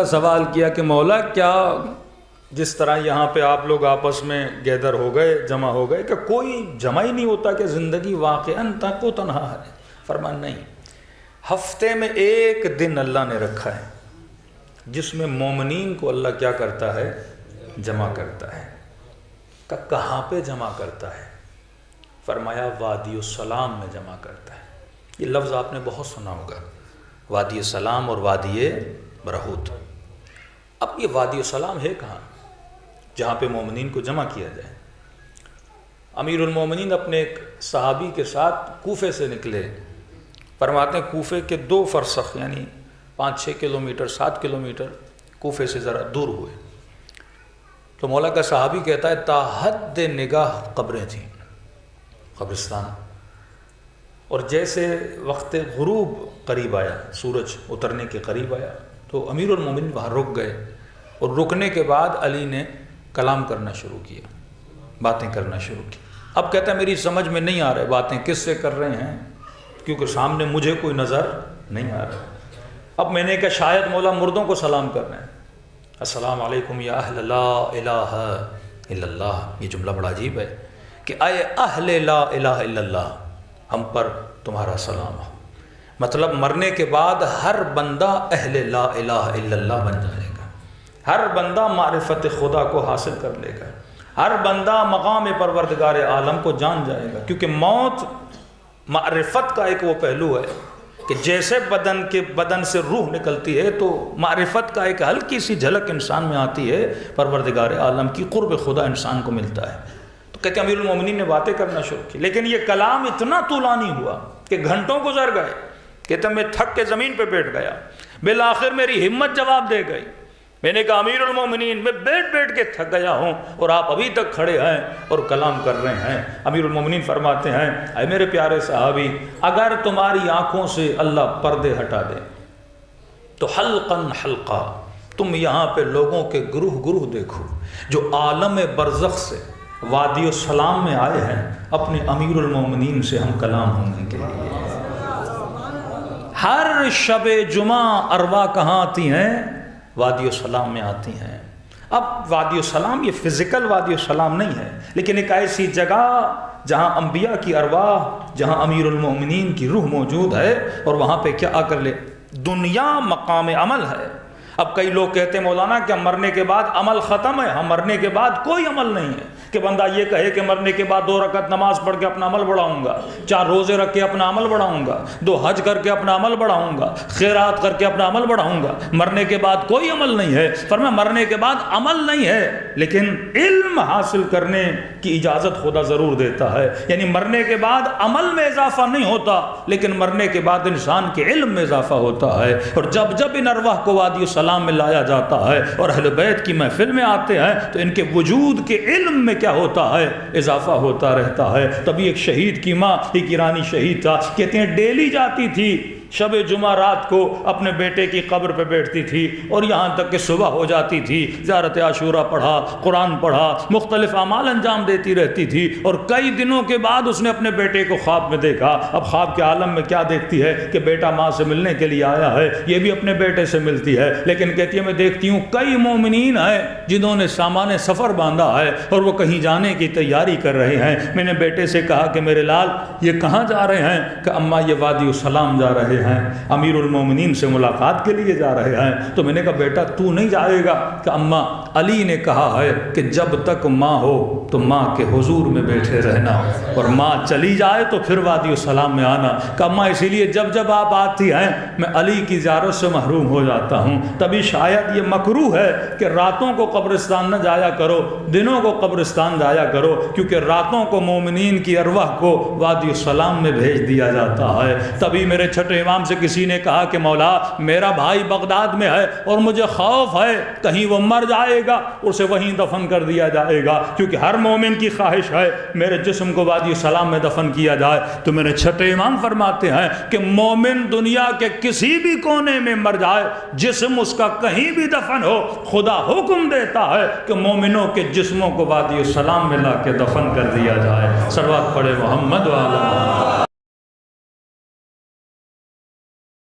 سوال کیا کہ مولا کیا جس طرح یہاں پہ آپ لوگ آپس میں گیدر ہو گئے، جمع ہو گئے، کہ کوئی جمع ہی نہیں ہوتا کہ زندگی واقعاً تک و تنہا ہے؟ فرمایا نہیں، ہفتے میں ایک دن اللہ نے رکھا ہے جس میں مومنین کو اللہ کیا کرتا ہے؟ جمع کرتا ہے۔ کہاں پہ جمع کرتا ہے؟ فرمایا وادی السلام میں جمع کرتا ہے۔ یہ لفظ آپ نے بہت سنا ہوگا، وادی السلام اور وادی برہوت۔ اب یہ وادی السلام ہے کہاں جہاں پہ مومنین کو جمع کیا جائے؟ امیر المومنین اپنے ایک صحابی کے ساتھ کوفے سے نکلے، فرماتے ہیں کوفے کے 2 فرسخ یعنی 5-6 کلومیٹر 7 کلومیٹر کوفے سے ذرا دور ہوئے، تو مولا کا صحابی کہتا ہے تا حد نگاہ قبریں تھیں، قبرستان، اور جیسے وقت غروب قریب آیا، سورج اترنے کے قریب آیا، تو امیر المومنین وہاں رک گئے، اور رکنے کے بعد علی نے کلام کرنا شروع کیا، باتیں کرنا شروع کی۔ اب کہتا ہے میری سمجھ میں نہیں آ رہے باتیں کس سے کر رہے ہیں، کیونکہ سامنے مجھے کوئی نظر نہیں آ رہا۔ اب میں نے کہا شاید مولا مردوں کو سلام کر رہے ہیں، السلام علیکم یا اہل لا الہ الا اللہ۔ یہ جملہ بڑا عجیب ہے کہ اے اہل لا الہ الا اللہ، ہم پر تمہارا سلام ہو۔ مطلب مرنے کے بعد ہر بندہ اہل لا الہ الا اللہ بن جائے گا، ہر بندہ معرفت خدا کو حاصل کر لے گا، ہر بندہ مقام پروردگار عالم کو جان جائے گا، کیونکہ موت معرفت کا ایک وہ پہلو ہے کہ جیسے بدن سے روح نکلتی ہے تو معرفت کا ایک ہلکی سی جھلک انسان میں آتی ہے، پروردگار عالم کی قرب خدا انسان کو ملتا ہے۔ تو کہتے ہیں امیر المومنین نے باتیں کرنا شروع کی، لیکن یہ کلام اتنا طولانی ہوا کہ گھنٹوں گزر گئے۔ کہتے ہیں میں تھک کے زمین پہ بیٹھ گیا، بالآخر میری ہمت جواب دے گئی، میں نے کہا امیر المومنین میں بیٹھ کے تھک گیا ہوں اور آپ ابھی تک کھڑے ہیں اور کلام کر رہے ہیں۔ امیر المومنین فرماتے ہیں اے میرے پیارے صحابی، اگر تمہاری آنکھوں سے اللہ پردے ہٹا دے تو حلقاً حلقہ تم یہاں پہ لوگوں کے گروہ دیکھو جو عالم برزخ سے وادی السلام میں آئے ہیں، اپنے امیر المومنین سے ہم کلام ہونے کے لیے۔ ہر شب جمعہ ارواح کہاں آتی ہیں؟ وادی السلام میں آتی ہیں۔ اب وادی السلام یہ فزیکل وادی السلام نہیں ہے، لیکن ایک ایسی جگہ جہاں انبیاء کی ارواح، جہاں امیر المومنین کی روح موجود ہے، اور وہاں پہ کیا آ کر لے؟ دنیا مقام عمل ہے۔ اب کئی لوگ کہتے ہیں مولانا کہ مرنے کے بعد عمل ختم ہے۔ ہم مرنے کے بعد کوئی عمل نہیں ہے کہ بندہ یہ کہے کہ مرنے کے بعد 2 رکعت نماز پڑھ کے اپنا عمل بڑھاؤں گا، 4 روزے رکھ کے اپنا عمل بڑھاؤں گا، 2 حج کر کے اپنا عمل بڑھاؤں گا، خیرات کر کے اپنا عمل بڑھاؤں گا۔ مرنے کے بعد کوئی عمل نہیں ہے۔ فرمایا مرنے کے بعد عمل نہیں ہے، لیکن علم حاصل کرنے کی اجازت خدا ضرور دیتا ہے۔ یعنی مرنے کے بعد عمل میں اضافہ نہیں ہوتا، لیکن مرنے کے بعد انسان کے علم میں اضافہ ہوتا ہے۔ اور جب ان ارواح کو وادی السلام میں لایا جاتا ہے اور اہل بیت کی محفل میں آتے ہیں تو ان کے وجود کے علم میں کیا ہوتا ہے؟ اضافہ ہوتا رہتا ہے۔ تبھی ایک شہید کی ماں، ایک ایرانی شہید تھا، کہتے ہیں ڈیلی جاتی تھی شب جمعہ رات کو اپنے بیٹے کی قبر پہ بیٹھتی تھی، اور یہاں تک کہ صبح ہو جاتی تھی، زیارت عاشورہ پڑھا، قرآن پڑھا، مختلف اعمال انجام دیتی رہتی تھی۔ اور کئی دنوں کے بعد اس نے اپنے بیٹے کو خواب میں دیکھا۔ اب خواب کے عالم میں کیا دیکھتی ہے کہ بیٹا ماں سے ملنے کے لیے آیا ہے، یہ بھی اپنے بیٹے سے ملتی ہے، لیکن کہتی ہے میں دیکھتی ہوں کئی مومنین ہیں جنہوں نے سامان سفر باندھا ہے اور وہ کہیں جانے کی تیاری کر رہے ہیں۔ میں نے بیٹے سے کہا کہ میرے لال یہ کہاں جا رہے ہیں؟ کہ اماں یہ وادی السلام جا رہے ہیں، امیر المومنین سے ملاقات کے لیے جا رہے ہیں۔ تو میں نے کہا بیٹا تو نہیں جائے گا؟ کہ اماں علی نے کہا ہے کہ جب تک ماں ہو تو ماں کے حضور میں بیٹھے رہنا، اور ماں چلی جائے تو پھر وادی السلام میں آنا۔ کہ اماں اسی لیے جب آپ آتی ہیں میں علی کی زیارت سے محروم ہو جاتا ہوں۔ تبھی شاید یہ مکروہ ہے کہ راتوں کو قبرستان نہ جایا کرو، دنوں کو قبرستان جایا کرو، کیونکہ راتوں کو مومنین کی ارواح کو وادی السلام میں بھیج دیا جاتا ہے۔ تبھی میرے چھٹے امام سے کسی نے کہا کہ مولا میرا بھائی بغداد میں ہے اور مجھے خوف ہے کہیں وہ مر جائے گا، اسے وہیں دفن کر دیا جائے گا، کیونکہ ہر مومن کی خواہش ہے میرے جسم کو وادی السلام میں دفن کیا جائے۔ تو میرے چھٹے امام فرماتے ہیں کہ مومن دنیا کے کسی بھی کونے میں مر جائے، جسم اس کا کہیں بھی دفن ہو، خدا حکم دیتا ہے کہ مومنوں کے جسموں کو وادی السلام میں لا کے دفن کر دیا جائے۔ صلوات پڑھے محمد وعلی